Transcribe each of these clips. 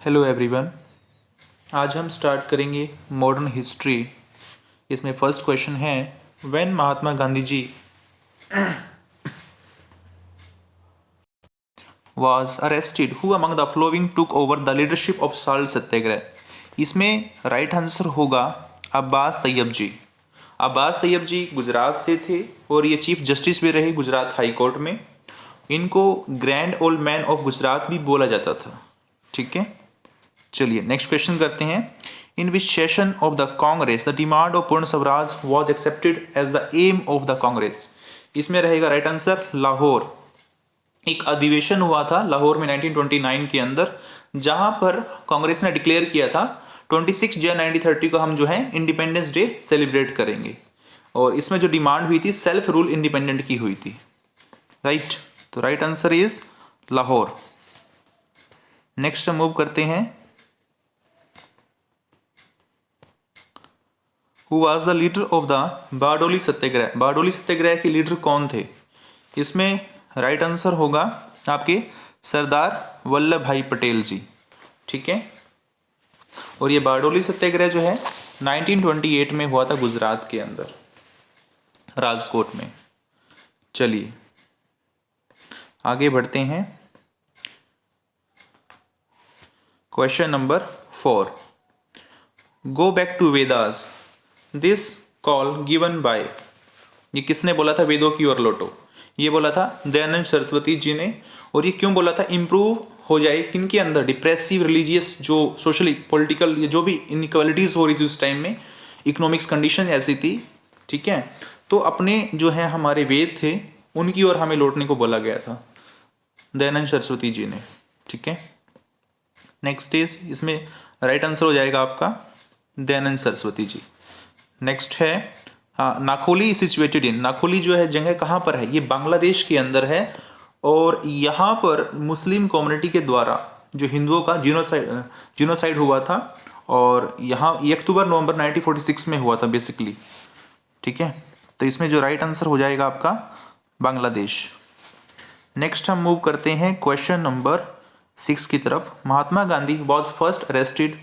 Hello everyone. आज हम start करेंगे मॉडर्न हिस्ट्री। इसमें फर्स्ट क्वेश्चन है, when Mahatma Gandhi ji was arrested, who among the following took over the leadership of salt सत्याग्रह। इसमें right answer होगा अब्बास तैयब जी। अब्बास तैयब जी गुजरात से थे और ये चीफ जस्टिस भी रहे गुजरात हाई कोर्ट में। इनको grand old man of Gujarat भी बोला जाता था। ठीक है, चलिए नेक्स्ट क्वेश्चन करते हैं। In which session of the Congress the demand of Purna Swaraj was accepted as the aim of the Congress. इसमें रहेगा राइट आंसर लाहौर। एक अधिवेशन हुआ था लाहौर में 1929 के अंदर, जहां पर कांग्रेस ने डिक्लेयर किया था 26 जनवरी 1930 को हम जो है इंडिपेंडेंस डे सेलिब्रेट करेंगे। और इसमें जो डिमांड हुई थी सेल्फ रूल इंडिपेंडेंट की हुई थी। राइट, तो right answer is Lahore. Next हम मूव करते हैं, who was the leader of the Bardoli Satyagraha. Bardoli Satyagraha के लीडर कौन थे? इसमें राइट आंसर होगा आपके सरदार वल्लभ भाई पटेल जी। ठीक है, और ये बारडोली सत्याग्रह जो है 1928 में हुआ था गुजरात के अंदर, राजकोट में। चलिए आगे बढ़ते हैं। Question number 4, go back to Vedas, this call given by. ये किसने बोला था वेदों की ओर लौटो? ये बोला था दयानंद सरस्वती जी ने। और ये क्यों बोला था? इंप्रूव हो जाए किनके अंदर? डिप्रेसिव रिलीजियस जो सोशली पॉलिटिकल जो भी इनइक्वालिटीज हो रही थी उस टाइम में, इकोनॉमिक्स कंडीशन ऐसी थी। ठीक है, तो अपने जो है हमारे वेद थे उनकी ओर हमें लौटने को बोला गया था दयानंद सरस्वती जी ने। ठीक है, नेक्स्ट इज, इसमें राइट आंसर हो जाएगा आपका दयानंद सरस्वती जी। नेक्स्ट है, हाँ, नाखोली सिचुएटेड इन। नाखोली जो है जगह कहाँ पर है? ये बांग्लादेश के अंदर है। और यहाँ पर मुस्लिम कम्युनिटी के द्वारा जो हिंदुओं का जीनोसाइड हुआ था। और यहाँ ये अक्टूबर-नवंबर 1946 में हुआ था बेसिकली। ठीक है, तो इसमें जो राइट आंसर हो जाएगा आपका बांग्लादेश। नेक्स्ट हम मूव करते हैं क्वेश्चन नंबर 6 की तरफ। Mahatma Gandhi was first arrested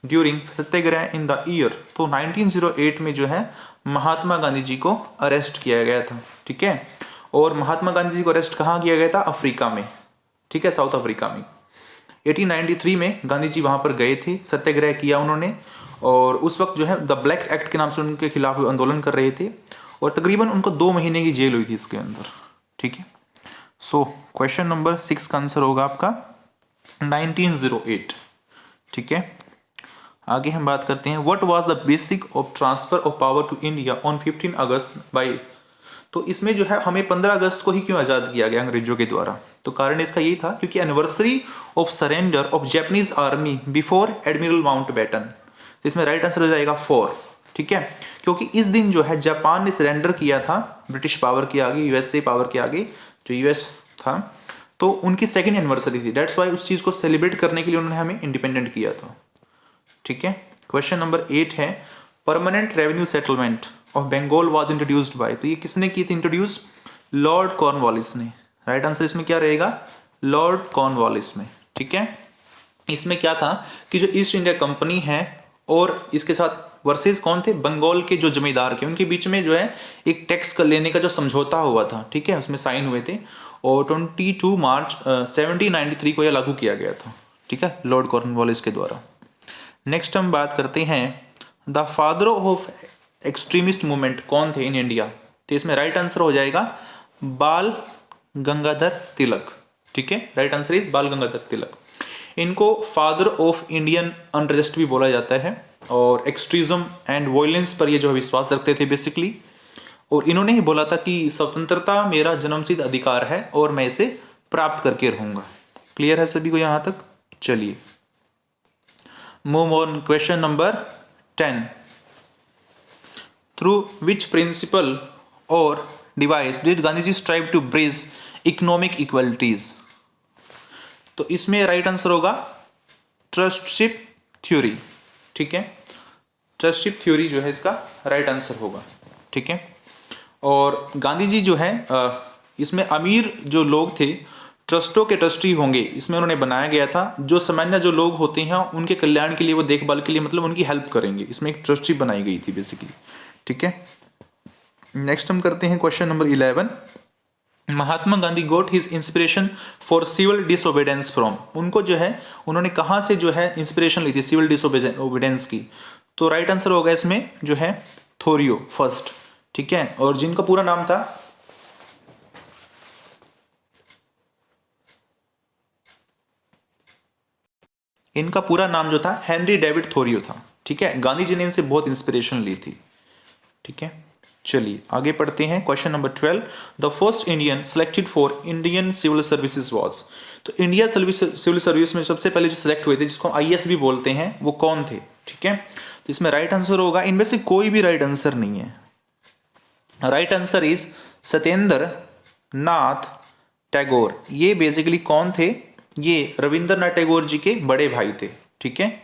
during Satyagraha in the year. तो 1908 में जो है महात्मा गांधी जी को अरेस्ट किया गया था। ठीक है, और महात्मा गांधी जी को अरेस्ट कहाँ किया गया था? अफ्रीका में। ठीक है, साउथ अफ्रीका में। 1893 में गांधी जी वहां पर गए थे, सत्याग्रह किया उन्होंने। और उस वक्त जो है द ब्लैक एक्ट के नाम से उनके खिलाफ आंदोलन कर रहे थे। और तकरीबन उनको 2 महीने की जेल हुई थी इसके अंदर। ठीक है, सो क्वेश्चन नंबर 6 का आंसर होगा आपका 1908। ठीक है, आगे हम बात करते हैं, what was the basic of transfer of power to India on 15 August by. तो इसमें जो है हमें 15 अगस्त को ही क्यों आज़ाद किया गया अंग्रेजों के द्वारा? तो कारण इसका यही था क्योंकि anniversary of surrender of Japanese army before admiral Mountbatten. तो इसमें राइट आंसर हो जाएगा 4। ठीक है, क्योंकि इस दिन जो है जापान ने सरेंडर किया था ब्रिटिश पावर के आगे, यूएसए पावर के आगे, जो यूएस था। तो उनकी सेकेंड एनिवर्सरी थी, डेट्स वाई उस चीज़ को सेलिब्रेट करने के लिए उन्होंने हमें इंडिपेंडेंट किया था। ठीक है, क्वेश्चन नंबर 8 है, permanent revenue settlement of Bengal was introduced by. तो ये किसने की थी इंट्रोड्यूस? लॉर्ड कॉर्नवालिस ने। राइट आंसर इसमें क्या रहेगा? लॉर्ड कॉर्नवालिस में। ठीक है, इसमें क्या था कि जो ईस्ट इंडिया कंपनी है और इसके साथ वर्सेस कौन थे? बंगाल के जो जमींदार थे, उनके बीच में जो है एक टैक्स कर लेने का जो समझौता हुआ था। ठीक है, उसमें साइन हुए थे और 22 मार्च 1793 को यह लागू किया गया था। ठीक है, लॉर्ड कॉर्नवालिस के द्वारा। नेक्स्ट हम बात करते हैं, the father of extremist movement कौन थे इन इंडिया? तो इसमें राइट आंसर हो जाएगा बाल गंगाधर तिलक। ठीक है, राइट आंसर इज बाल गंगाधर तिलक। इनको फादर ऑफ इंडियन अनरेस्ट भी बोला जाता है और एक्सट्रीज्म एंड वायलेंस पर ये जो विश्वास रखते थे बेसिकली। और इन्होंने ही बोला था कि स्वतंत्रता मेरा जन्मसिद्ध अधिकार है और मैं इसे प्राप्त करके रहूंगा। क्लियर है सभी को यहां तक? चलिए move on, question number 10, through which principle और device did Gandhi ji strive to bridge economic equalities? तो इसमें राइट आंसर होगा ट्रस्टशिप थ्योरी। ठीक है, ट्रस्टशिप थ्योरी जो है इसका राइट आंसर होगा। ठीक है, और गांधी जी जो है इसमें अमीर जो लोग थे ट्रस्टों के ट्रस्टी होंगे, इसमें उन्होंने बनाया गया था। जो सामान्य जो लोग होते हैं उनके कल्याण के लिए, वो देखभाल के लिए, मतलब उनकी हेल्प करेंगे, इसमें एक ट्रस्टी बनाई गई थी बेसिकली। ठीक है, नेक्स्ट हम करते हैं question number 11। Mahatma Gandhi got his inspiration for civil disobedience from, उनको जो है उन्होंने कहाँ से जो है इंस्पिरेशन ली थी सिविल डिसोबीडेंस की? तो राइट आंसर होगा इसमें जो है थोरियो फर्स्ट। ठीक है, और जिनका पूरा नाम था इनका पूरा नाम जो था हेनरी डेविड थोरियो था। ठीक है, गांधी जी ने इनसे बहुत इंस्पिरेशन ली थी। ठीक है, चलिए आगे पढ़ते हैं। Question number 12, the first Indian selected for Indian civil services was, तो इंडिया सिविल सर्विस में सबसे पहले जो सिलेक्ट हुए थे, जिसको आईएएस भी बोलते हैं, वो कौन थे? ठीक है, तो इसमें राइट आंसर होगा, इनमें से कोई भी राइट आंसर नहीं है। Right answer is Satyendra Nath Tagore. ये बेसिकली कौन थे? ये रविंद्रनाथ टैगोर जी के बड़े भाई थे। ठीक है,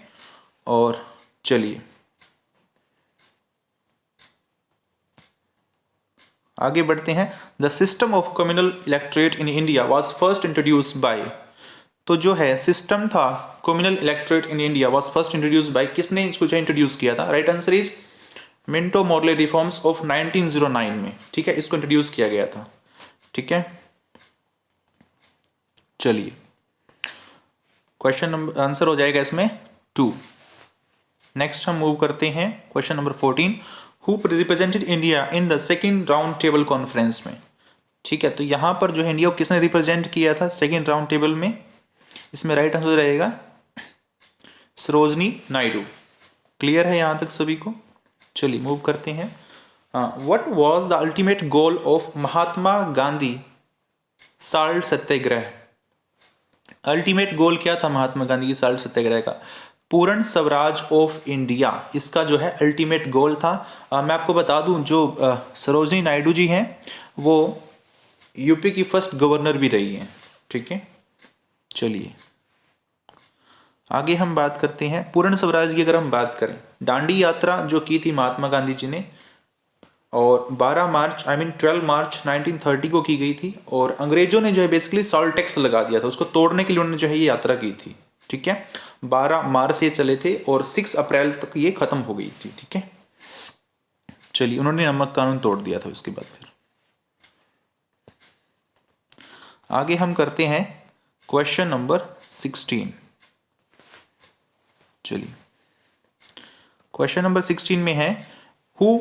और चलिए आगे बढ़ते हैं। The system of communal electorate in India was first introduced by, तो जो है सिस्टम था communal electorate in India was first introduced by, किसने इसको इंट्रोड्यूस किया था? Right answer is Minto Morley reforms of 1909 में। ठीक है, इसको इंट्रोड्यूस किया गया था। ठीक है, चलिए क्वेश्चन नंबर आंसर हो जाएगा इसमें 2। नेक्स्ट हम मूव करते हैं question number 14, who represented India in the second round table conference में। ठीक है, तो यहां पर जो है इंडिया को किसने रिप्रेजेंट किया था सेकेंड राउंड टेबल में? इसमें राइट आंसर रहेगा सरोजनी नायडू। क्लियर है यहां तक सभी को? चलिए मूव करते हैं। What was the ultimate goal of Mahatma Gandhi salt Satyagraha? Ultimate goal क्या था महात्मा गांधी की साल्ट सत्याग्रह का? पूर्ण स्वराज ऑफ इंडिया, इसका जो है अल्टीमेट गोल था। मैं आपको बता दूं, जो सरोजनी नायडू जी हैं वो यूपी की फर्स्ट गवर्नर भी रही हैं। ठीक है, चलिए आगे हम बात करते हैं पूर्ण स्वराज की। अगर हम बात करें, दांडी यात्रा जो की थी महात्मा गांधी जी ने, और 12 मार्च 1930 को की गई थी, और अंग्रेजों ने जो है बेसिकली सॉल्ट टैक्स लगा दिया था, उसको तोड़ने के लिए उन्होंने जो है ये यात्रा की थी। ठीक है, 12 मार्च से चले थे और 6 अप्रैल तक ये खत्म हो गई थी। ठीक है, चलिए उन्होंने नमक कानून तोड़ दिया था उसके बाद। फिर आगे हम करते हैं क्वेश्चन नंबर 16। चलिए क्वेश्चन नंबर 16 में है, who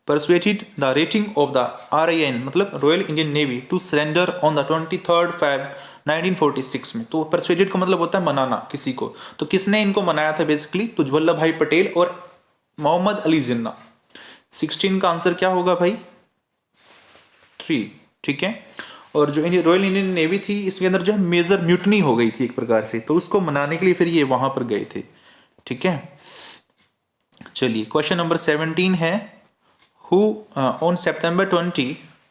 persuaded the rating of the RIN मतलब Royal Indian Navy to surrender on the 23 Feb 1946 में। तो persuaded का मतलब होता है मनाना किसी को, तो किसने इनको मनाया था बेसिकली? तो वल्लभ भाई पटेल और मोहम्मद अली जिन्ना। 16 का आंसर क्या होगा भाई? 3। ठीक है, और जो रॉयल इंडियन नेवी थी इसके अंदर जो है मेजर म्यूटनी हो गई थी एक प्रकार से, तो उसको मनाने के लिए फिर ये वहां पर गए थे। ठीक है, चलिए क्वेश्चन नंबर 17 है, who on September 20,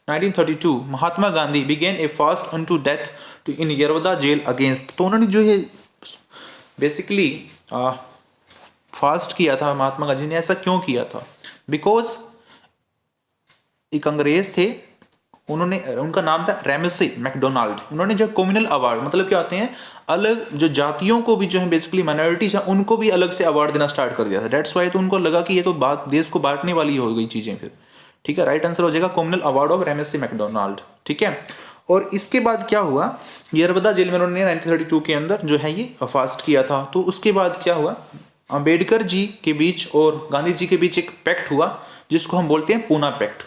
1932 Mahatma Gandhi began a fast unto death to in Yerwada jail against. तो उन्होंने जो है बेसिकली फास्ट किया था महात्मा गांधी ने। ऐसा क्यों किया था? बिकॉज एक अंग्रेज थे, उन्होंने, उनका नाम था रेमसे मैकडोनाल्ड। उन्होंने जो कम्युनल अवार्ड, मतलब क्या होते हैं, अलग जो जातियों को भी जो है बेसिकली माइनॉरिटीज है उनको भी अलग से अवार्ड देना स्टार्ट कर दिया था। डेट्स वाई, तो उनको लगा कि ये तो बात देश को बांटने वाली हो गई चीजें फिर। ठीक है, राइट आंसर हो जाएगा communal award of Ramsay MacDonald. ठीक है, और इसके बाद क्या हुआ, यरवदा जेल में उन्होंने 1932 के अंदर जो है ये फास्ट किया था। तो उसके बाद क्या हुआ, अंबेडकर जी के बीच और गांधी जी के बीच एक पैक्ट हुआ जिसको हम बोलते हैं पूना पैक्ट।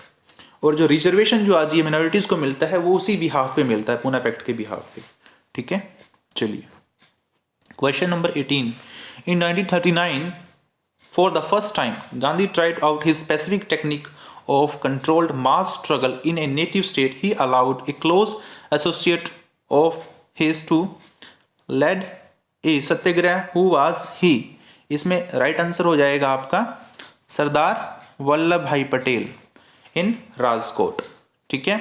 और जो रिजर्वेशन जो आज ये मिनॉरिटीज को मिलता है वो उसी बिहाफ पे मिलता है, पूना पैक्ट के बिहाफ पे। ठीक है, चलिए question number 18, in 1939 for the first time Gandhi tried out his specific technique of controlled mass struggle in a native state. He allowed a close associate of his to lead a satyagraha, who was he? इसमें right answer हो जाएगा आपका सरदार वल्लभ भाई पटेल इन राजकोट। ठीक है,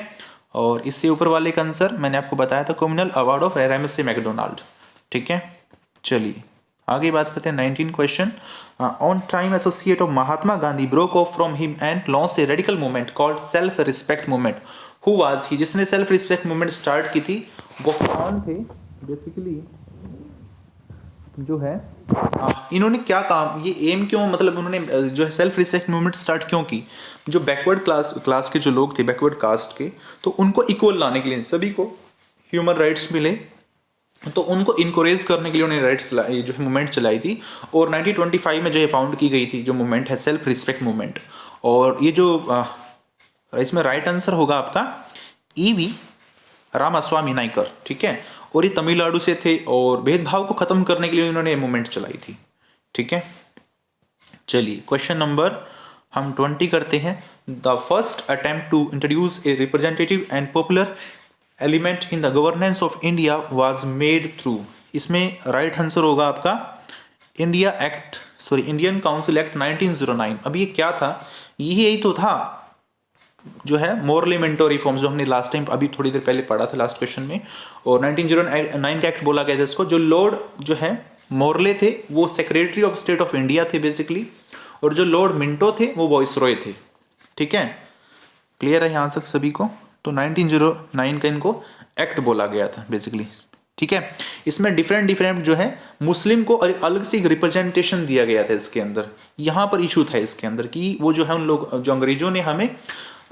और इससे ऊपर वाले का आंसर मैंने आपको बताया था communal award of Ramsay MacDonald. ठीक है, चलिए आगे बात करते हैं 19 question. On time associate of Mahatma Gandhi broke off from him and launch a radical movement called self respect movement, who was he, जिसने सेल्फ रिस्पेक्ट मूवमेंट स्टार्ट की थी वो कौन थे बेसिकली, जो है इन्होंने क्या काम, ये एम क्यों, मतलब उन्होंने जो है सेल्फ रिस्पेक्ट मूवमेंट स्टार्ट क्यों की, जो बैकवर्ड क्लास के जो लोग थे, बैकवर्ड कास्ट के, तो उनको इक्वल लाने के लिए, सभी को ह्यूमन राइट्स मिले, तो उनको इनकरेज करने के लिए उन्होंने राइट्स जो है मूवमेंट चलाई थी। और 1925 में जो है फाउंड की गई थी जो मूवमेंट है सेल्फ रिस्पेक्ट मूवमेंट। और ये जो इसमें राइट आंसर होगा आपका ईवी रामास्वामी नायकर, ठीक है। और ये तमिलनाडु से थे और भेदभाव को खत्म करने के लिए उन्होंने मूवमेंट चलाई थी, ठीक है। चलिए क्वेश्चन नंबर हम 20 करते हैं। The first attempt to introduce a representative and popular element in the governance of India was made through, इसमें राइट आंसर होगा आपका इंडियन काउंसिल एक्ट 1909। अब ये क्या था, यही तो था जो है मोरलेमेंटो रिफॉर्म्स, जो हमने लास्ट टाइम अभी थोड़ी देर पहले पढ़ा था लास्ट क्वेश्चन में। और 1909 का एक्ट बोला गया था इसको। जो लॉर्ड जो है मोरले थे वो secretary of state of India थे बेसिकली, और जो लॉर्ड मिंटो थे वो वॉइसरॉय थे, ठीक है। क्लियर है यहाँ तक सभी को? तो 1909 का इनको एक्ट बोला गया था बेसिकली, ठीक है। इसमें डिफरेंट जो है मुस्लिम को अलग से एक रिप्रेजेंटेशन दिया गया था इसके अंदर। यहाँ पर इशू था इसके अंदर कि वो जो है उन लोग जो अंग्रेजों ने हमें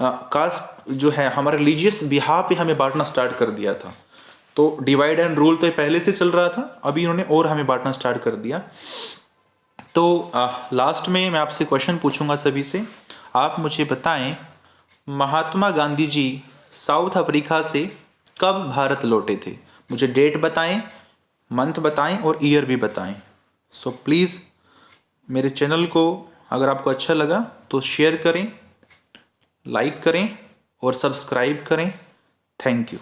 कास्ट जो है हमारे रिलीजियस बिहाव पे हमें बांटना स्टार्ट कर दिया था। तो डिवाइड एंड रूल तो पहले से चल रहा था, अभी इन्होंने और हमें बांटना स्टार्ट कर दिया। तो लास्ट में मैं आपसे क्वेश्चन पूछूंगा सभी से, आप मुझे बताएं महात्मा गांधी जी साउथ अफ्रीका से कब भारत लौटे थे? मुझे डेट बताएं, मंथ बताएं और ईयर भी बताएं। सो प्लीज़ मेरे चैनल को अगर आपको अच्छा लगा तो शेयर करें, लाइक करें और सब्सक्राइब करें। Thank you.